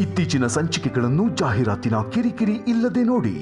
ಇತ್ತೀಚಿನ ಸಂಚಿಕೆಗಳನ್ನು ಜಾಹೀರಾತಿನ ಕಿರಿಕಿರಿ ಇಲ್ಲದೆ ನೋಡಿ.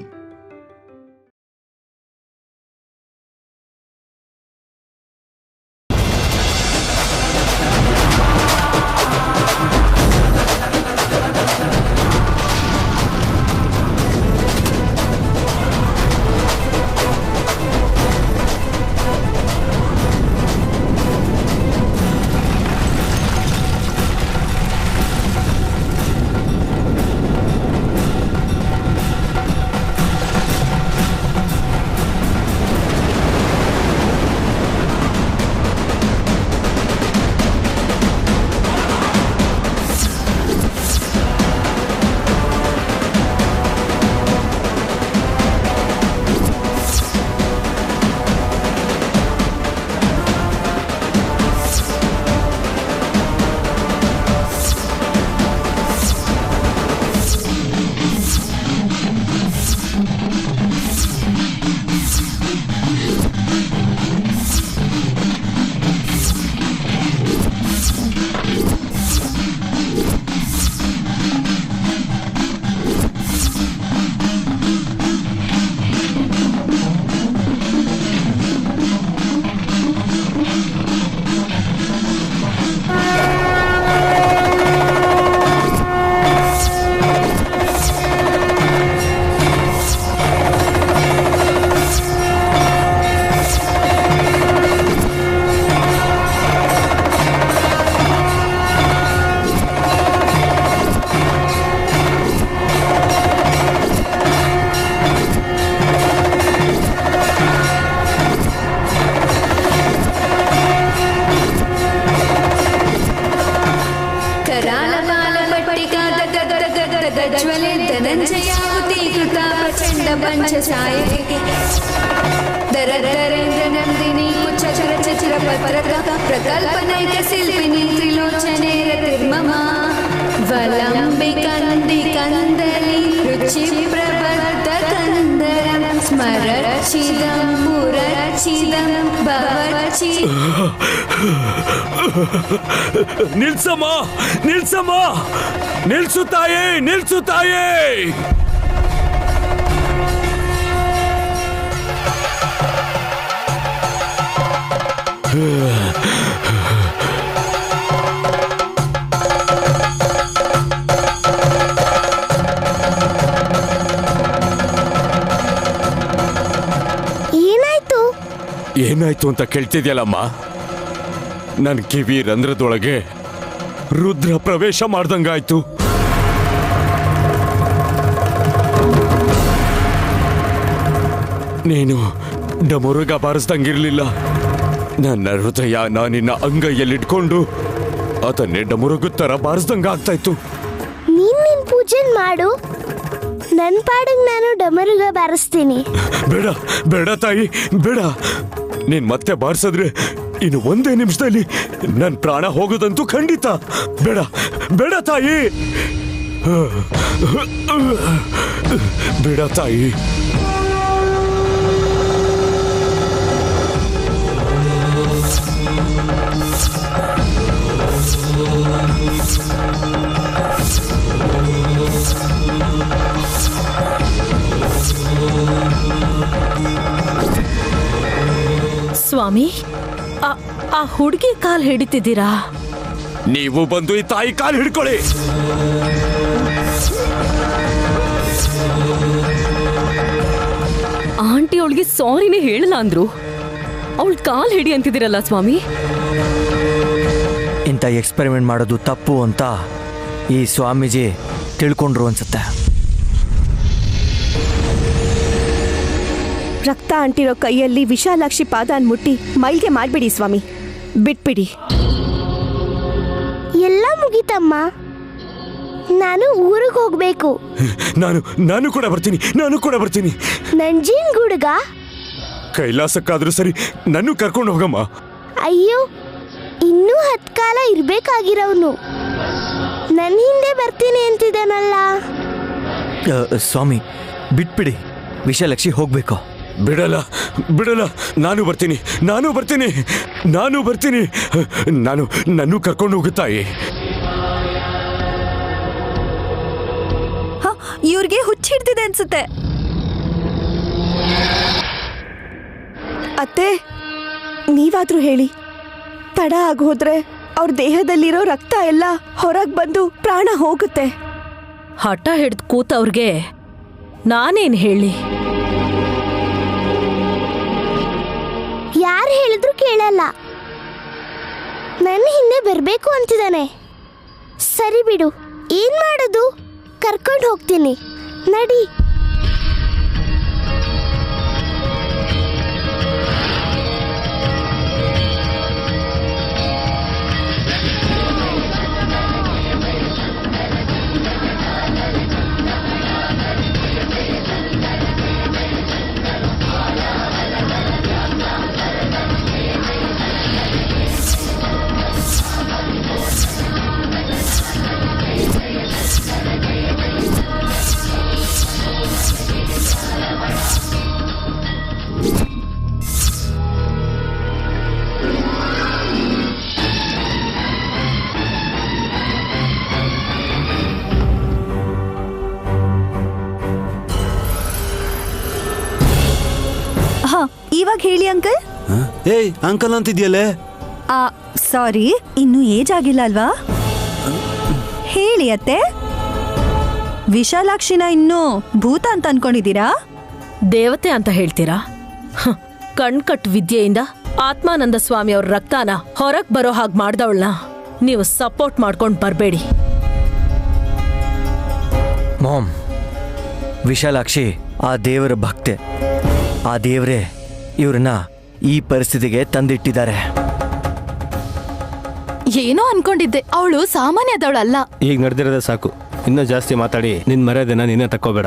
ನಿಲ್ಸಮ್ಮ, ನಿಲ್ಸಮ್ಮ, ನಿಲ್ಸು ತಾಯೇ, ನಿಲ್ಸು ತಾಯೇ. ಏನಾಯ್ತು ಅಂತ ಕೇಳ್ತಿದ್ಯಲ್ಲಮ್ಮ? ನನ್ ಕಿವಿ ರಂಧ್ರದೊಳಗೆ ರುದ್ರ ಪ್ರವೇಶ ಮಾಡ್ದಂಗಾಯ್ತು. ನೀನು ಡಮರುಗ ಬಾರಿಸ್ದಂಗಿರ್ಲಿಲ್ಲ. ನನ್ನ ಹೃದಯ ನಾನಿನ್ನ ಅಂಗೈಯಲ್ಲಿಟ್ಕೊಂಡು ಅದನ್ನೇ ಡಮರುಗ ತರ ಬಾರಿಸ್ದಂಗ ಆಗ್ತಾ ಇತ್ತು. ನೀನ್ ಪೂಜೆ ಮಾಡು, ನನ್ ಪಾಡಿಗೆ ನಾನು ಡಮರುಗ ಬಾರಿಸ್ತೀನಿ. ಬೇಡ ಬೇಡ ತಾಯಿ, ಬೇಡ. ನೀನ್ ಮತ್ತೆ ಬಾರಿಸಿದ್ರೆ ಇನ್ನು ಒಂದೇ ನಿಮಿಷದಲ್ಲಿ ನನ್ ಪ್ರಾಣ ಹೋಗೋದಂತೂ ಖಂಡಿತ. ಬೇಡ ಬೇಡ ತಾಯಿ, ಬೇಡ ತಾಯಿ. ಸ್ವಾಮಿ, ಆ ಹುಡುಗಿ ಕಾಲ್ ಹಿಡಿತಿದ್ದೀರಾ? ನೀವು ಬಂದು ಈ ತಾಯಿ ಕಾಲ್ ಹಿಡ್ಕೊಳ್ಳಿ. ಆಂಟಿ ಅವಳಿಗೆ ಸಾರಿನೇ ಹೇಳಲ್ಲ ಅಂದ್ರು, ಅವಳ ಕಾಲ್ ಹಿಡಿ ಅಂತಿದ್ದೀರಲ್ಲ ಸ್ವಾಮಿ. ಇಂಥ ಎಕ್ಸ್ಪೆರಿಮೆಂಟ್ ಮಾಡೋದು ತಪ್ಪು ಅಂತ ಈ ಸ್ವಾಮೀಜಿ ತಿಳ್ಕೊಂಡ್ರು ಅನ್ಸುತ್ತೆ. ರಕ್ತ ಅಂಟಿರೋ ಕೈಯಲ್ಲಿ ವಿಶಾಲಾಕ್ಷಿ ಪಾದಾನ್ ಮುಟ್ಟಿ ಮೈಲ್ಗೆ ಮಾಡ್ಬಿಡಿ ಸ್ವಾಮಿ, ಬಿಟ್ಬಿಡಿ. ಎಲ್ಲ ಮುಗಿತಮ್ಮ, ನಾನು ಊರಿಗೆ ಹೋಗ್ಬೇಕು. ನಾನು ಕೂಡ ಬರ್ತೀನಿ, ನಾನು ಕೂಡ ಬರ್ತೀನಿ. ನಂಜೀನ್ ಗುಡ್ಗ ಕೈಲಾಸಕ್ಕಾದ್ರೂ ಸರಿ ನನ್ನ ಕರ್ಕೊಂಡು ಹೋಗಮ್ಮ. ಅಯ್ಯೋ, ಇನ್ನೂ 10 ಕಾಲ ಇರ್ಬೇಕಾಗಿರೋನು ನನ್ನ ಹಿಂದೆ ಬರ್ತೀನಿ ಅಂತಿದ್ದಾನಲ್ಲ. ಸ್ವಾಮಿ ಬಿಟ್ಬಿಡಿ, ವಿಶಾಲಾಕ್ಷಿ ಹೋಗ್ಬೇಕು. ಬಿಡಲ್ಲ ಬಿಡಲ್ಲ, ನಾನು ಬರ್ತೀನಿ, ನಾನು ಬರ್ತೀನಿ, ನಾನು ಬರ್ತೀನಿ. ನಾನು ಕರ್ಕೊಂಡು ಹೋಗುತ್ತಾಯಿ. ಇವ್ರಿಗೆ ಹುಚ್ಚ ಹಿಡ್ದಿದೆ ಅನ್ಸುತ್ತೆ. ಅತ್ತೆ, ನೀವಾದ್ರೂ ಹೇಳಿ, ತಡ ಆಗೋದ್ರೆ ಅವ್ರ ದೇಹದಲ್ಲಿರೋ ರಕ್ತ ಎಲ್ಲ ಹೊರಗ್ ಬಂದು ಪ್ರಾಣ ಹೋಗುತ್ತೆ. ಹಠ ಹಿಡ್ದು ಕೂತವ್ರಿಗೆ ನಾನೇನ್ ಹೇಳಿ? ಯಾರು ಹೇಳಿದ್ರು ಕೇಳಲ್ಲ. ನನ್ನ ಹಿಂದೆ ಬರ್ಬೇಕು ಅಂತಿದ್ದಾನೆ. ಸರಿ ಬಿಡು, ಏನ್ ಮಾಡೋದು? ಕರ್ಕೊಂಡು ಹೋಗ್ತೀನಿ, ನಡಿ. ಇವಾಗ ಹೇಳಿ ಅಂಕಲ್. ಏಯ್ ಅಂಕಲ್ ಅಂತಿದ್ಯಲ್ಲೇ. ಸಾರಿ, ಇನ್ನು ಏಜ್ ಆಗಿಲ್ಲ ಅಲ್ವಾ? ಹೇಳಿ ಅತ್ತೆ. ವಿಶಾಲಾಕ್ಷಿನ ಇನ್ನು ಭೂತ ಅಂತ ಅನ್ಕೊಂಡಿದ್ದೀರಾ? ದೇವತೆ ಅಂತ ಹೇಳ್ತೀರಾ? ಕಣ್ಕಟ್ ವಿದ್ಯೆಯಿಂದ ಆತ್ಮಾನಂದ ಸ್ವಾಮಿ ಅವ್ರ ರಕ್ತಾನ ಹೊರಗ್ ಬರೋ ಹಾಗೆ ಮಾಡ್ದವಳನ್ನ ನೀವು ಸಪೋರ್ಟ್ ಮಾಡ್ಕೊಂಡು ಬರಬೇಡಿ. ಮಾಮ್, ವಿಶಾಲಾಕ್ಷಿ ಆ ದೇವರ ಭಕ್ತೆ. ಆ ದೇವರೇ ಇವ್ರನ್ನ ಈ ಪರಿಸ್ಥಿತಿಗೆ ತಂದಿಟ್ಟಿದ್ದಾರೆ. ಏನೋ ಅನ್ಕೊಂಡಿದ್ದೆ, ಅವಳು ಸಾಮಾನ್ಯದವಳಲ್ಲ. ಈಗ ನಡೆದಿರೋದೇ ಸಾಕು, ಇನ್ನೂ ಜಾಸ್ತಿ ಮಾತಾಡಿ ನಿನ್ ಮರ್ಯಾದೆನ ನೀನೇ ತಕ್ಕೋಬೇಡ.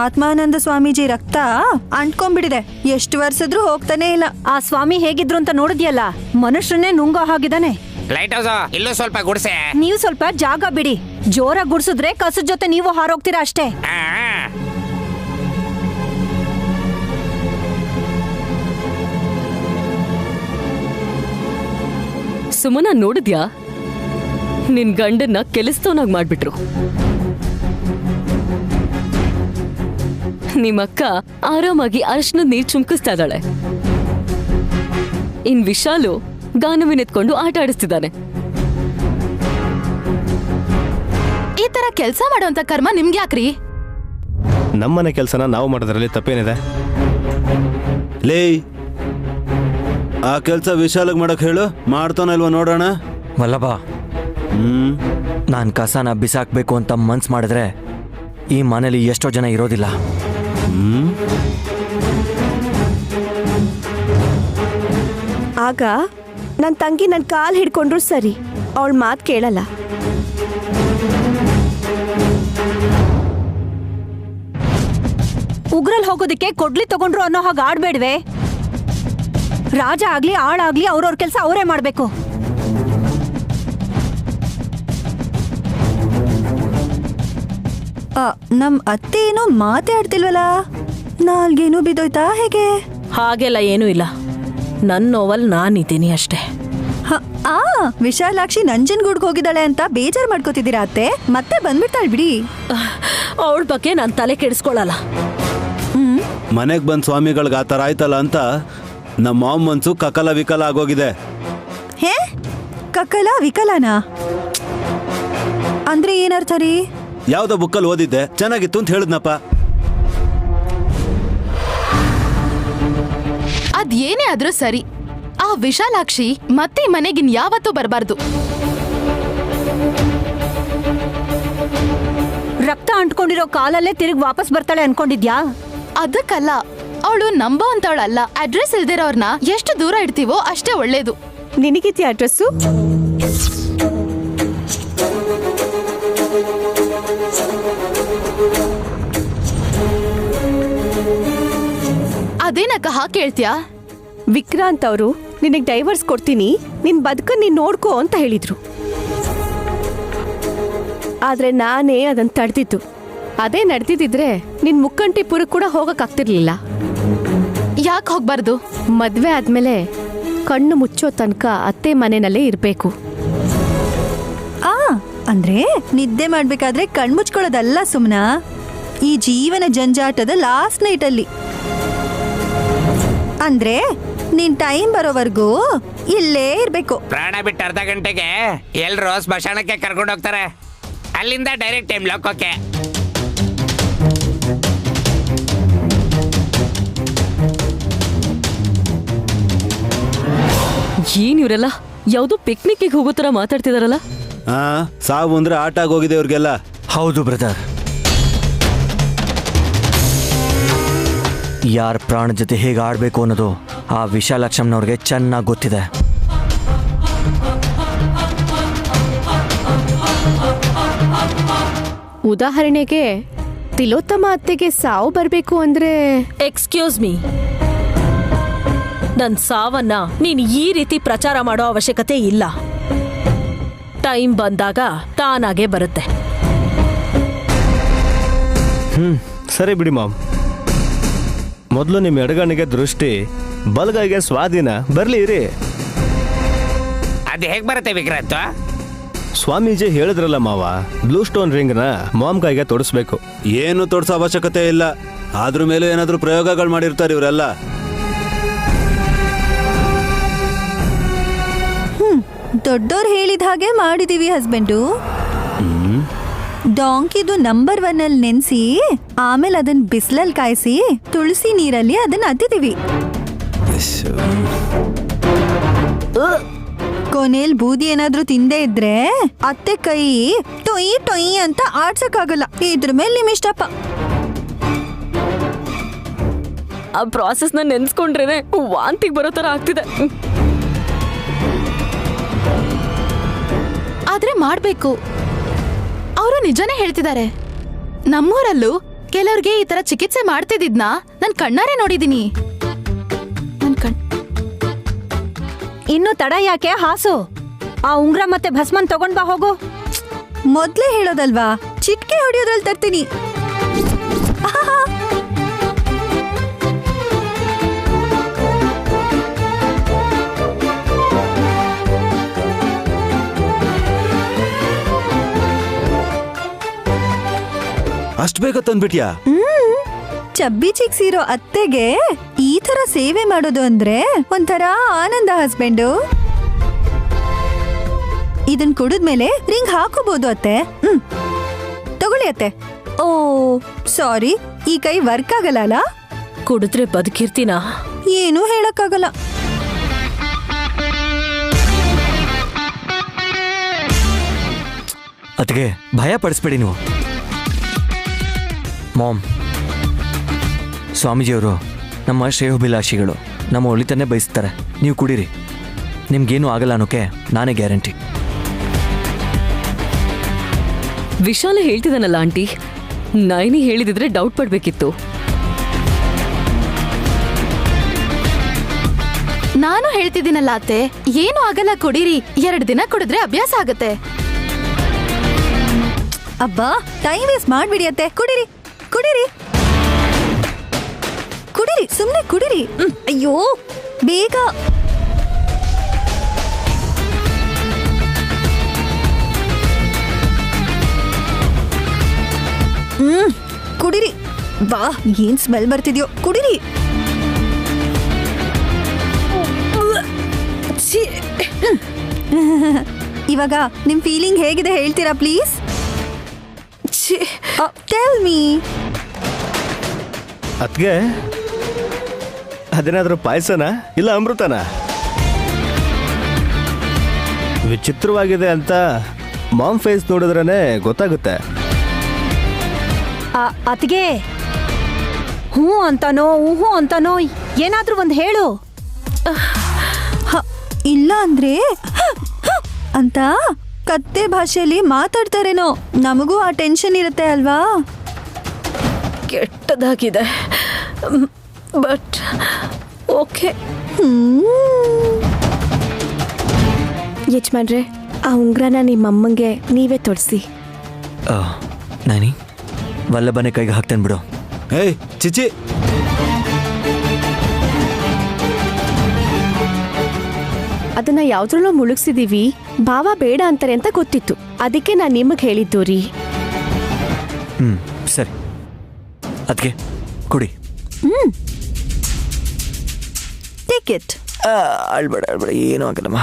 ಆತ್ಮಾನಂದ ಸ್ವಾಮೀಜಿ ರಕ್ತ ಅಂಟ್ಕೊಂಡ್ಬಿಟ್ಟಿದೆ. ಎಷ್ಟು ವರ್ಷದ್ರೂ ಹೋಗ್ತಾನೆ ಇಲ್ಲ. ಆ ಸ್ವಾಮಿ ಹೇಗಿದ್ರು ಅಂತ ನೋಡಿದ್ಯಲ್ಲ, ಮನುಷ್ಯರನ್ನೇ ನುಂಗೋ ಹಾಗಿದ್ದಾನೆ. ಲೈಟ್ ಹೌಸ್ ಇಲ್ಲೂ ಸ್ವಲ್ಪ ಗುಡ್ಸೆ. ನೀವು ಸ್ವಲ್ಪ ಜಾಗ ಬಿಡಿ. ಜೋರಾಗಿ ಗುಡ್ಸಿದ್ರೆ ಕಸದ ಜೊತೆ ನೀವು ಹಾರೋಗ್ತೀರಾ ಅಷ್ಟೇ. ಸುಮನ ನೋಡಿದ್ಯಾ? ನಿನ್ ಗಂಡನ್ನ ಕೆಲಸದವನಾಗ್ ಮಾಡ್ಬಿಟ್ರು. ನಿಮ್ಮಕ್ಕ ಆರಾಮಾಗಿ ಅರಶಿನ ನೀರ್ ಚುಮ್ಕಿಸ್ತಾ ಇದ್ದಾಳೆ. ಇನ್ ವಿಶಾಲು ಗಾನವಿನೆತ್ಕೊಂಡು ಆಟ ಆಡಿಸ್ತಿದ್ದಾನೆ. ಈ ತರ ಕೆಲ್ಸ ಮಾಡೋಂತ ಕರ್ಮ ನಿಮ್ಗೆ ಯಾಕ್ರಿ? ನಮ್ಮನೆ ಕೆಲಸನ ನಾವು ಮಾಡೋದ್ರಲ್ಲಿ ತಪ್ಪೇನಿದೆ? ಲೇ, ಆ ಕೆಲಸ ವಿಶಾಲಗ್ ಮಾಡಕ್ ಹೇಳು, ಮಾಡ್ತಾನಲ್ವ ನೋಡೋಣ. ವಲ್ಲಭ, ನಾನು ಕಸನ ಬಿಸಾಕ್ಬೇಕು ಅಂತ ಮನ್ಸು ಮಾಡಿದ್ರೆ ಈ ಮನೇಲಿ ಎಷ್ಟೋ ಜನ ಇರೋದಿಲ್ಲ. ಆಗ ನನ್ನ ತಂಗಿ ನನ್ನ ಕಾಲ್ ಹಿಡ್ಕೊಂಡ್ರು ಸರಿ, ಅವಳ ಮಾತು ಕೇಳಲ್ಲ. ಉಗ್ರಲ್ ಹೋಗೋದಕ್ಕೆ ಕೊಡ್ಲಿ ತಗೊಂಡ್ರು ಅನ್ನೋ ಹಾಗೆ ಆಡ್ಬೇಡ್ವೆ. ರಾಜ ಆಗ್ಲಿ ಆಳಾಗ್ಲಿ ಅವ್ರವ್ರ ಕೆಲಸ ಅವರೇ ಮಾಡ್ಬೇಕು. ನಮ್ ಅತ್ತೆ ಏನೋ ಮಾತೇ ಆಡ್ತಿಲ್ವಲ್ಲ, ನಾಲ್ಗೇನು ಬಿದ್ದೋಯ್ತಾ ಹೇಗೆ? ಹಾಗೆಲ್ಲ ಏನೂ ಇಲ್ಲ, ನನ್ನ ನೋವಲ್ ನಾನಿದ್ದೀನಿ ಅಷ್ಟೇ. ವಿಶಾಲಾಕ್ಷಿ ನಂಜನಗೂಡ್ಗೆ ಹೋಗಿದ್ದಾಳೆ ಅಂತ ಬೇಜಾರು ಮಾಡ್ಕೋತಿದ್ದೀರಾ ಅತ್ತೆ? ಮತ್ತೆ ಬಂದ್ಬಿಡ್ತಾಳೆ ಬಿಡಿ. ಅವಳ ಬಗ್ಗೆ ನಾನು ತಲೆ ಕೆಡಿಸ್ಕೊಳ್ಳಲ್ಲ. ಮನೆಗ್ ಬಂದ್ ಸ್ವಾಮಿಗಳ್ಗೆ ಆ ಥರ ಆಯ್ತಲ್ಲ ಅಂತ ನಮ್ಮ ಮಾಮ್ ಮನ್ಸು ಕಕಲ ವಿಕಲ ಆಗೋಗಿದೆ. ಹೇ, ಕಕಲ ವಿಕಲನಾ ಅಂದ್ರೆ ಏನರ್ಥ ರೀ? ಯಾವ್ದೋ ಬುಕ್ಕಲ್ಲಿ ಓದಿದ್ದೆ, ಚೆನ್ನಾಗಿತ್ತು ಅಂತ ಹೇಳಿದ್ನಪ್ಪ. ಅದೇನೇ ಆದ್ರೂ ಸರಿ, ಆ ವಿಶಾಲಾಕ್ಷಿ ಮತ್ತೆ ಮನೆಗಿನ್ ಯಾವತ್ತೂ ಬರಬಾರ್ದು. ರಕ್ತ ಅಂಟ್ಕೊಂಡಿರೋ ಕಾಲಲ್ಲೇ ತಿರುಗಿ ವಾಪಸ್ ಬರ್ತಾಳೆ ಅನ್ಕೊಂಡಿದ್ಯಾ? ಅದಕ್ಕಲ್ಲ, ಅವಳು ನಂಬೋ ಅಂತವಳಲ್ಲ. ಅಡ್ರೆಸ್ ಇಲ್ದಿರೋರ್ನ ಎಷ್ಟು ದೂರ ಇಡ್ತೀವೋ ಅಷ್ಟೇ ಒಳ್ಳೇದು. ನಿನಗಿದ್ಯಾ ಅಡ್ರೆಸ್ಸು? ಅದೇನಕ್ಕ ಹಾಗೆ ಕೇಳ್ತ್ಯಾ? ವಿಕ್ರಾಂತ್ ಅವರು ನಿನಗೆ ಡೈವರ್ಸ್ ಕೊಡ್ತೀನಿ, ನಿನ್ ಬದುಕನ್ನ ನೀನ್ ನೋಡ್ಕೋ ಅಂತ ಹೇಳಿದ್ರು. ಆದ್ರೆ ನಾನೇ ಅದನ್ನ ತಡೆದಿದ್ದು. ಅದೇ ನಡೆದಿದ್ರೆ ನಿನ್ ಮುಕ್ಕಂಟಿಪುರಕ್ಕೆ ಕೂಡ ಹೋಗಕ್ ಆಗ್ತಿರ್ಲಿಲ್ಲ. ಯಾಕೆ ಹೋಗ್ಬಾರ್ದು? ಮದ್ವೆ ಆದ್ಮೇಲೆ ಕಣ್ಣು ಮುಚ್ಚೋ ತನಕ ಅತ್ತೆ ಮನೆಯಲ್ಲೇ ಇರ್ಬೇಕು. ಅಂದ್ರೆ ನಿದ್ದೆ ಮಾಡ್ಬೇಕಾದ್ರೆ ಕಣ್ಮುಚ್ಕೊಳ್ಳೋದಲ್ಲ ಸುಮ್ನಾ, ಈ ಜೀವನ ಜಂಜಾಟದ ಲಾಸ್ಟ್ ನೈಟ್ ಅಲ್ಲಿ. ಅಂದ್ರೆ ನಿನ್ ಟೈಮ್ ಬರೋವರೆಗೂ ಇಲ್ಲೇ ಇರ್ಬೇಕು. ಪ್ರಾಣ ಬಿಟ್ಟು ಅರ್ಧ ಗಂಟೆಗೆ ಎಲ್ರು ಸ್ಮಶಾನಕ್ಕೆ ಕರ್ಕೊಂಡು ಹೋಗ್ತಾರೆ, ಅಲ್ಲಿಂದ ಡೈರೆಕ್ಟ್ ಟೈಮ್ ಲೋಕಕ್ಕೆ. ಏನ್ ಇವ್ರೆಲ್ಲ ಯಾವ್ದೋ ಪಿಕ್ನಿಕ್ಗೆ ಹೋಗೋ ತರ ಮಾತಾಡ್ತಿದಾರಲ್ಲ? ಸಾವು ಅಂದ್ರೆ ಆಟ ಆಗೋಗಿದೆ ಇವ್ರಿಗೆಲ್ಲ. ಹೌದು ಬ್ರದರ್, ಯಾರ ಪ್ರಾಣ ಜೊತೆ ಹೇಗೆ ಆಡಬೇಕು ಅನ್ನೋದು ಆ ವಿಶಾಲಾಕ್ಷಮ್ಮನವ್ರಿಗೆ ಚೆನ್ನಾಗಿ ಗೊತ್ತಿದೆ. ಉದಾಹರಣೆಗೆ ತಿಲೋತ್ತಮ ಅತ್ತೆಗೆ ಸಾವು ಬರ್ಬೇಕು ಅಂದ್ರೆ. ಎಕ್ಸ್ಕ್ಯೂಸ್ ಮೀ, ನನ್ ಸಾವನ್ನ ನೀನ್ ಈ ರೀತಿ ಪ್ರಚಾರ ಮಾಡೋ ಅವಶ್ಯಕತೆ ಇಲ್ಲ. ಟೈಮ್ ಬಂದಾಗ ತಾನಾಗೆ ಬರುತ್ತೆ. ಸರಿ ಬಿಡಿ ಮಾಮ್, ಮೊದಲು ನಿಮ್ಮ ಎಡಗಣ್ಣಿಗೆ ದೃಷ್ಟಿ, ಬಲಗೈಗೆ ಸ್ವಾಧೀನ ಬರ್ಲಿ ಇರಿ. ಅದು ಹೇಗೆ ಬರುತ್ತೆ ವಿಕ್ರಾಂತ್? ಸ್ವಾಮೀಜಿ ಹೇಳಿದ್ರಲ್ಲ ಮಾವ, ಬ್ಲೂ ಸ್ಟೋನ್ ರಿಂಗ್ನ ಮಾಮ್ ಕೈಗೆ ತೊಡಸ್ಬೇಕು. ಏನು ತೊಡಸೋ ಅವಶ್ಯಕತೆ ಇಲ್ಲ, ಅದ್ರ ಮೇಲೂ ಏನಾದ್ರೂ ಪ್ರಯೋಗಗಳು ಮಾಡಿರ್ತಾರೆ ಇವರೆಲ್ಲ. ದೊಡ್ಡೋರ್ ಹೇಳಿದ ಹಾಗೆ ಮಾಡಿದೀವಿ ಹಸ್ಬೆಂಡು. ಡಾಂಕಿದು ನಂಬರ್ 1 ಅಲ್ಲಿ ನೆನ್ಸಿ, ಆಮೇಲೆ ಅದನ್ನ ಬಿಸಿಲಲ್ಲಿ ಕಾಯಿಸಿ ತುಳಸಿ ನೀರಲ್ಲಿ ಅದನ್ನ ಅದ್ದಿದೀವಿ. ಕೊನೆಲ್ ಬೂದಿ ಏನಾದ್ರೂ ತಿಂದೇ ಇದ್ರೆ ಅತ್ತೆ ಕೈ ಟೊಯ್ ಟೊಯ್ ಅಂತ ಆಡ್ಸಕ್ಕಾಗಲ್ಲ. ಇದ್ರ ಮೇಲೆ ನಿಮ್ ಇಷ್ಟಪ್ಪ. ಆ ಪ್ರಾಸೆಸ್ನ ನೆನ್ಸ್ಕೊಂಡ್ರೇನೆ ವಾಂತಿಗೆ ಬರೋ ತರ ಆಗ್ತಿದೆ. ಆದ್ರೆ ಮಾಡ್ಬೇಕು. ಅವರು ನಿಜಾನೇ ಹೇಳ್ತಿದ್ದಾರೆ. ನಮ್ಮೂರಲ್ಲೂ ಕೆಲವ್ರಿಗೆ ಈ ತರ ಚಿಕಿತ್ಸೆ ಮಾಡ್ತಿದ್ನ ನನ್ ಕಣ್ಣಾರೆ ನೋಡಿದೀನಿ. ಇನ್ನು ತಡ ಯಾಕೆ ಹಾಸು, ಆ ಉಂಗ್ರ ಮತ್ತೆ ಭಸ್ಮನ್ ತಗೊಂಡ್ ಬಾ ಹೋಗು. ಮೊದ್ಲೇ ಹೇಳೋದಲ್ವಾ, ಚಿಟ್ಕೆ ಹೊಡಿಯೋದ್ರಲ್ಲಿ ತರ್ತೀನಿ. ಅಷ್ಟು ಬೇಗ ತಂದ್ಬಿಟ್ಯಾ? ಚಬ್ಬಿ ಚಿಕ್ಸಿರೋ ಅತ್ತೆಗೆ ಈ ತರ ಸೇವೆ ಮಾಡೋದು ಅಂದ್ರೆ ಒಂಥರ ಆನಂದ ಹಸ್ಬೆಂಡು. ಇದನ್ ಕುಡಿದ್ಮೇಲೆ ರಿಂಗ್ ಹಾಕೋಬಹುದು ಅತ್ತೆ. ತಗೊಳ್ಳಿ ಅತ್ತೆ. ಓ ಸಾರಿ, ಈ ಕೈ ವರ್ಕ್ ಆಗಲ್ಲ ಅಲ್ಲ? ಕುಡಿದ್ರೆ ಬದುಕಿರ್ತೀನ? ಏನೂ ಹೇಳಕ್ಕಾಗಲ್ಲ. ಅದಕ್ಕೆ ಭಯ ಪಡಿಸ್ಬೇಡಿ ನೀವು. ಮಾಮ್, ಸ್ವಾಮೀಜಿಯವರು ನಮ್ಮ ಶ್ರೇಯೋಭಿಲಾಷಿಗಳು, ನಮ್ಮ ಒಳಿತನ್ನೇ ಬಯಸ್ತಾರೆ. ನೀವು ಕುಡೀರಿ, ನಿಮ್ಗೇನು ಆಗಲ್ಲ ಅನ್ನೋಕೆ ನಾನೇ ಗ್ಯಾರಂಟಿ. ವಿಶಾಲ ಹೇಳ್ತಿದ್ದಾನಲ್ಲ ಆಂಟಿ, ನೈನಿ ಹೇಳಿದಿದ್ರೆ ಡೌಟ್ ಪಡ್ಬೇಕಿತ್ತು. ನಾನು ಹೇಳ್ತಿದ್ದೀನಲ್ಲ ಅತ್ತೆ, ಏನು ಆಗಲ್ಲ, ಕುಡೀರಿ. 2 ದಿನ ಕುಡಿದ್ರೆ ಅಭ್ಯಾಸ ಆಗತ್ತೆ. ಅಬ್ಬಾ, ಟೈಮ್ ವೇಸ್ಟ್ ಮಾಡ್ಬಿಡಿ ಅತ್ತೆ. ಕುಡೀರಿ ಕುಡೀರಿ ಕುಡೀರಿ, ಸುಮ್ನೆ ಕುಡೀರಿ. ಅಯ್ಯೋ ಬೇಗ. ಕುಡೀರಿ. ಬಾ, ಏನ್ ಸ್ಮೆಲ್ ಬರ್ತಿದ್ಯೋ, ಕುಡೀರಿ. ಇವಾಗ ನಿಮ್ ಫೀಲಿಂಗ್ ಹೇಗಿದೆ ಹೇಳ್ತೀರಾ ಪ್ಲೀಸ್? Tell me. ಅದ್ಗೆ ಅದೇನಾದ್ರೂ ಪಾಯಸನ ಇಲ್ಲ ಅಮೃತನ? ವಿಚಿತ್ರವಾಗಿದೆ ಅಂತ ಮಾಮ್ ಫೇಸ್ ನೋಡಿದ್ರೇನೆ ಗೊತ್ತಾಗುತ್ತೆ. ಅತ್ಗೆ ಹ್ಞೂ ಅಂತಾನೋ ಊಹು ಅಂತಾನೋ ಏನಾದ್ರೂ ಒಂದು ಹೇಳು. ಇಲ್ಲ ಅಂದ್ರೆ ಅಂತ ಕತ್ತೆ ಭಾಷೆಯಲ್ಲಿ ಮಾತಾಡ್ತಾರೇನೋ. ನಮಗೂ ಆ ಟೆನ್ಷನ್ ಇರುತ್ತೆ ಅಲ್ವಾ. ಕೆಟ್ಟದಾಗಿದೆ, ಬಟ್ ಓಕೆ. ಯಜಮಾನ್ರೆ, ಆ ಉಂಗ್ರನ ನಿಮ್ಮಮ್ಮಂಗೆ ನೀವೇ ತೊಡ್ಸಿ. ನಾನಿ, ವಲ್ಲಭನೆ ಕೈಗೆ ಹಾಕ್ತೇನೆ ಬಿಡು. ಏಯ್ ಚಿಚಿ, ಅದನ್ನ ಯಾವ್ದ್ರಲ್ಲೋ ಮುಳುಗ್ಸಿದೀವಿ, ಭಾವ ಬೇಡ ಅಂತಾರೆ ಅಂತ ಗೊತ್ತಿತ್ತು. ಅದಕ್ಕೆ ನಾನು ನಿಮಗೆ ಹೇಳಿದ್ದು ರೀ. ಸರಿ, ಅದಕ್ಕೆ ಕೊಡಿ. ಟಿಕೆಟ್ ಅಳ್ಬೇಡ ಏನೂ ಆಗಲ್ಲಮ್ಮ.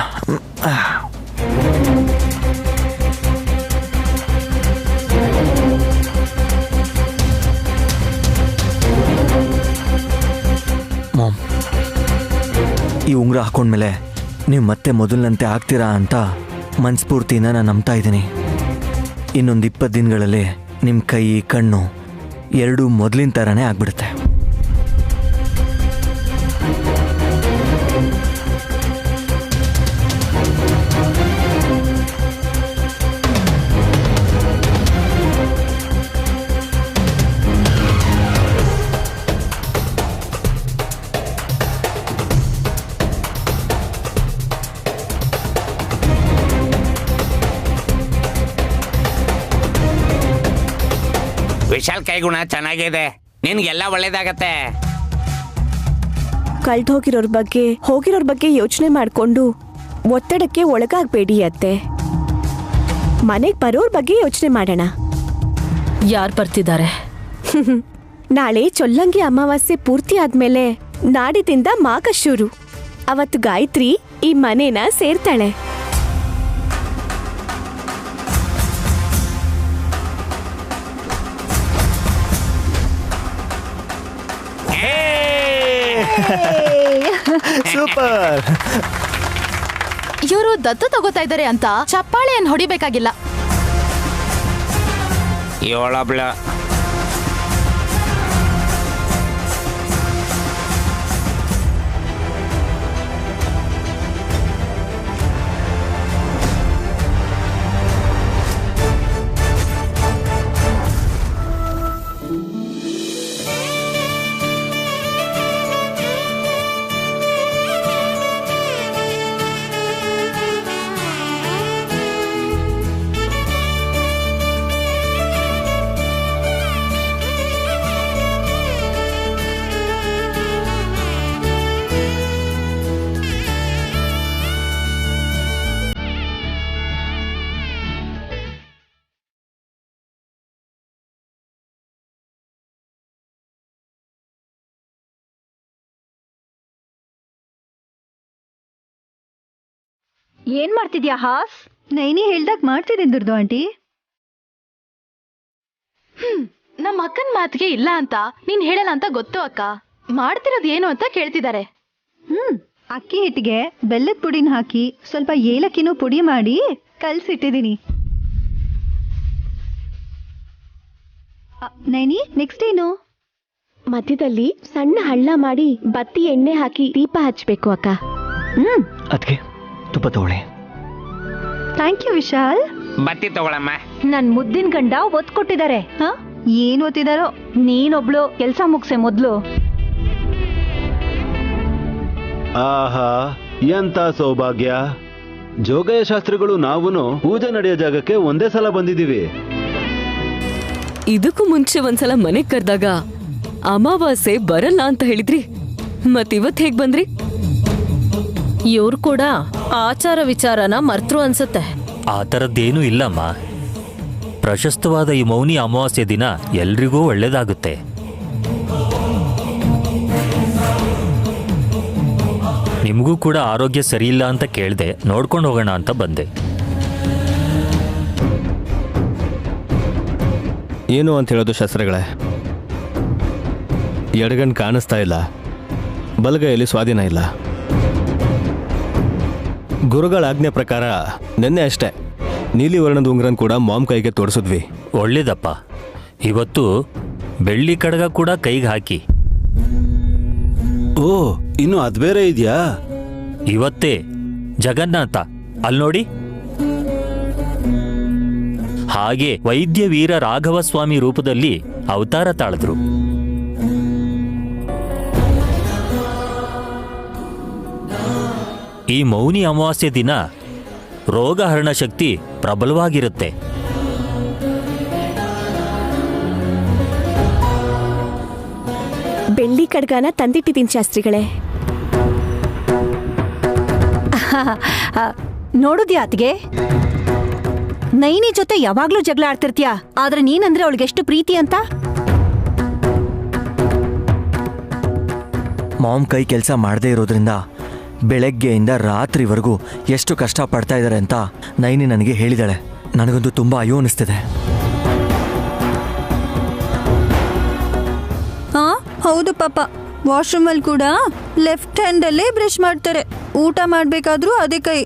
ಮಾಮ್, ಈ ಉಂಗುರ ಹಾಕೊಂಡ್ಮೇಲೆ ನೀವು ಮತ್ತೆ ಮೊದಲಿನಂತೆ ಆಗ್ತೀರಾ ಅಂತ ಮನಸ್ಫೂರ್ತಿನ ನಾನು ನಂಬ್ತಾ ಇದ್ದೀನಿ. ಇನ್ನೊಂದು 20 ದಿನಗಳಲ್ಲಿ ನಿಮ್ಮ ಕೈ ಕಣ್ಣು ಎರಡೂ ಮೊದಲಿನ ಥರನೇ ಆಗ್ಬಿಡುತ್ತೆ. ವಿಶಾಲ್ ಕೈಗುಣ ಚೆನ್ನಾಗಿದೆ, ನಿನ್ಗೆಲ್ಲ ಒಳ್ಳೇದಾಗತ್ತೆ. ಕಳ್ದೋಗಿರೋರ್ ಬಗ್ಗೆ ಯೋಚನೆ ಮಾಡ್ಕೊಂಡು ಒತ್ತಡಕ್ಕೆ ಒಳಗಾಗಬೇಡಿ ಅತ್ತೆ. ಮನೆಗೆ ಬರೋರ್ ಬಗ್ಗೆ ಯೋಚನೆ ಮಾಡೋಣ. ಯಾರು ಬರ್ತಿದ್ದಾರೆ? ನಾಳೆ ಚೊಲ್ಲಂಗಿ ಅಮಾವಾಸ್ಯೆ ಪೂರ್ತಿ ಆದ್ಮೇಲೆ ನಾಡಿದಿಂದ ಮಾಘ ಶುರು. ಅವತ್ತು ಗಾಯತ್ರಿ ಈ ಮನೇನ ಸೇರ್ತಾಳೆ. ಸೂಪರ್. ಇವರು ದತ್ತು ತಗೋತಾ ಇದ್ದಾರೆ ಅಂತ ಚಪ್ಪಾಳೆಯನ್ನು ಹೊಡಿಬೇಕಾಗಿಲ್ಲ. ಏಳಬ್ಳ ಏನ್ ಮಾಡ್ತಿದ್ಯಾ ಹಾಸ್? ನೈನಿ ಹೇಳ್ದಾಗ ಮಾಡ್ತಿದ್ದೀನಿ ದುರ್ದು ಆಂಟಿ. ನಮ್ಮ ಅಕ್ಕನ ಮಾತಿಗೆ ಇಲ್ಲ ಅಂತ ನೀನ್ ಹೇಳಲ್ಲ ಅಂತ ಗೊತ್ತು ಅಕ್ಕ. ಮಾಡ್ತಿರೋದು ಏನು ಅಂತ ಕೇಳ್ತಿದ್ದಾರೆ. ಅಕ್ಕಿ ಹಿಟ್ಟಿಗೆ ಬೆಲ್ಲದ ಪುಡಿನ ಹಾಕಿ ಸ್ವಲ್ಪ ಏಲಕ್ಕಿನೂ ಪುಡಿ ಮಾಡಿ ಕಲ್ಸಿಟ್ಟಿದ್ದೀನಿ. ನೈನಿ ನೆಕ್ಸ್ಟ್ ಏನು? ಮಧ್ಯದಲ್ಲಿ ಸಣ್ಣ ಹಳ್ಳ ಮಾಡಿ ಬತ್ತಿ ಎಣ್ಣೆ ಹಾಕಿ ದೀಪ ಹಚ್ಬೇಕು ಅಕ್ಕ. ಅದಕ್ಕೆ ತುಪ್ಪ ತಗೊಳ್ಳಿ. Thank you Vishal. ಬತ್ತಿ ತಗೊಳಮ್ಮ. ನನ್ ಮುದ್ದಿನ ಗಂಡ ಒತ್ ಕೊಟ್ಟಿದ್ದಾರೆ. ಏನ್ ಓದ್ತಿದಾರೋ? ನೀನೊಬ್ಳು ಕೆಲ್ಸ ಮುಗ್ಸೆ ಮೊದ್ಲು. ಆಹಾ, ಎಂತ ಸೌಭಾಗ್ಯ. ಜೋಗಯ್ಯ ಶಾಸ್ತ್ರಿಗಳು ನಾವುನು ಪೂಜೆ ನಡೆಯೋ ಜಾಗಕ್ಕೆ ಒಂದೇ ಸಲ ಬಂದಿದ್ದೀವಿ. ಇದಕ್ಕೂ ಮುಂಚೆ ಒಂದ್ಸಲ ಮನೆಗ್ ಕರೆದಾಗ ಅಮಾವಾಸ್ಯೆ ಬರಲ್ಲ ಅಂತ ಹೇಳಿದ್ರಿ, ಮತ್ತಿವತ್ ಹೇಗ್ ಬಂದ್ರಿ? ಇವ್ರು ಕೂಡ ಆಚಾರ ವಿಚಾರನ ಮರ್ತರು ಅನ್ಸುತ್ತೆ. ಆ ಥರದ್ದೇನೂ ಇಲ್ಲಮ್ಮ. ಪ್ರಶಸ್ತವಾದ ಈ ಮೌನಿ ಅಮಾವಾಸ್ಯೆ ದಿನ ಎಲ್ರಿಗೂ ಒಳ್ಳೇದಾಗುತ್ತೆ. ನಿಮಗೂ ಕೂಡ ಆರೋಗ್ಯ ಸರಿಯಿಲ್ಲ ಅಂತ ಕೇಳಿದೆ, ನೋಡ್ಕೊಂಡು ಹೋಗೋಣ ಅಂತ ಬಂದೆ. ಏನು ಅಂತ ಹೇಳೋದು ಶಾಸ್ತ್ರಗಳೇ? ಎಡಗಣ್ ಕಾಣಿಸ್ತಾ ಇಲ್ಲ, ಬಲಗೈಯಲ್ಲಿ ಸ್ವಾಧೀನ ಇಲ್ಲ. ಗುರುಗಳ ಆಜ್ಞೆ ಪ್ರಕಾರ ನಿನ್ನೆ ಅಷ್ಟೇ ನೀಲಿ ವರ್ಣದ ಉಂಗ್ರನ್ ಕೂಡ ಮಾಮ್ ಕೈಗೆ ತೋರಿಸಿದ್ವಿ. ಒಳ್ಳೇದಪ್ಪ. ಇವತ್ತು ಬೆಳ್ಳಿ ಕಡಗ ಕೂಡ ಕೈಗೆ ಹಾಕಿ. ಓ, ಇನ್ನು ಅದ್ ಬೇರೆ ಇದೆಯಾ? ಇವತ್ತೇ ಜಗನ್ನಾಥ ಅಲ್ಲಿ ನೋಡಿ. ಹಾಗೆ ವೈದ್ಯ ವೀರ ರಾಘವ ಸ್ವಾಮಿ ರೂಪದಲ್ಲಿ ಅವತಾರ ತಾಳಿದ್ರು. ಈ ಮೌನಿ ಅಮಾವಾಸ್ಯೆ ದಿನ ರೋಗಹರಣ ಶಕ್ತಿ ಪ್ರಬಲವಾಗಿರುತ್ತೆ. ಬೆಳ್ಳಿ ಕಡ್ಗಾನ ತಂದಿಟ್ಟಿದ್ದೀನಿ ಶಾಸ್ತ್ರಿಗಳೇ. ನೋಡುದ್ಯಾ ಅತ್ಗೆ, ನೈನಿ ಜೊತೆ ಯಾವಾಗ್ಲೂ ಜಗಳ ಆಡ್ತಿರ್ತೀಯ, ಆದ್ರೆ ನೀನಂದ್ರೆ ಅವಳಿಗೆ ಎಷ್ಟು ಪ್ರೀತಿ ಅಂತ. ಮಾಮ್ ಕೈ ಕೆಲಸ ಮಾಡದೇ ಇರೋದ್ರಿಂದ ಬೆಳಗ್ಗೆಯಿಂದ ರಾತ್ರಿವರೆಗೂ ಎಷ್ಟು ಕಷ್ಟ ಪಡ್ತಾ ಇದ್ದಾರೆ ಅಂತ ನೈನಿ ನನಗೆ ಹೇಳಿದಾಳೆ. ನನಗಂತೂ ತುಂಬ ಅಯ್ಯೋ ಅನಿಸ್ತಿದೆ. ಹೌದು ಪಾಪ, ವಾಶ್ರೂಮಲ್ಲಿ ಕೂಡ ಲೆಫ್ಟ್ ಹ್ಯಾಂಡಲ್ಲೇ ಬ್ರಷ್ ಮಾಡ್ತಾರೆ. ಊಟ ಮಾಡ್ಬೇಕಾದ್ರೂ ಅದೇ ಕೈ.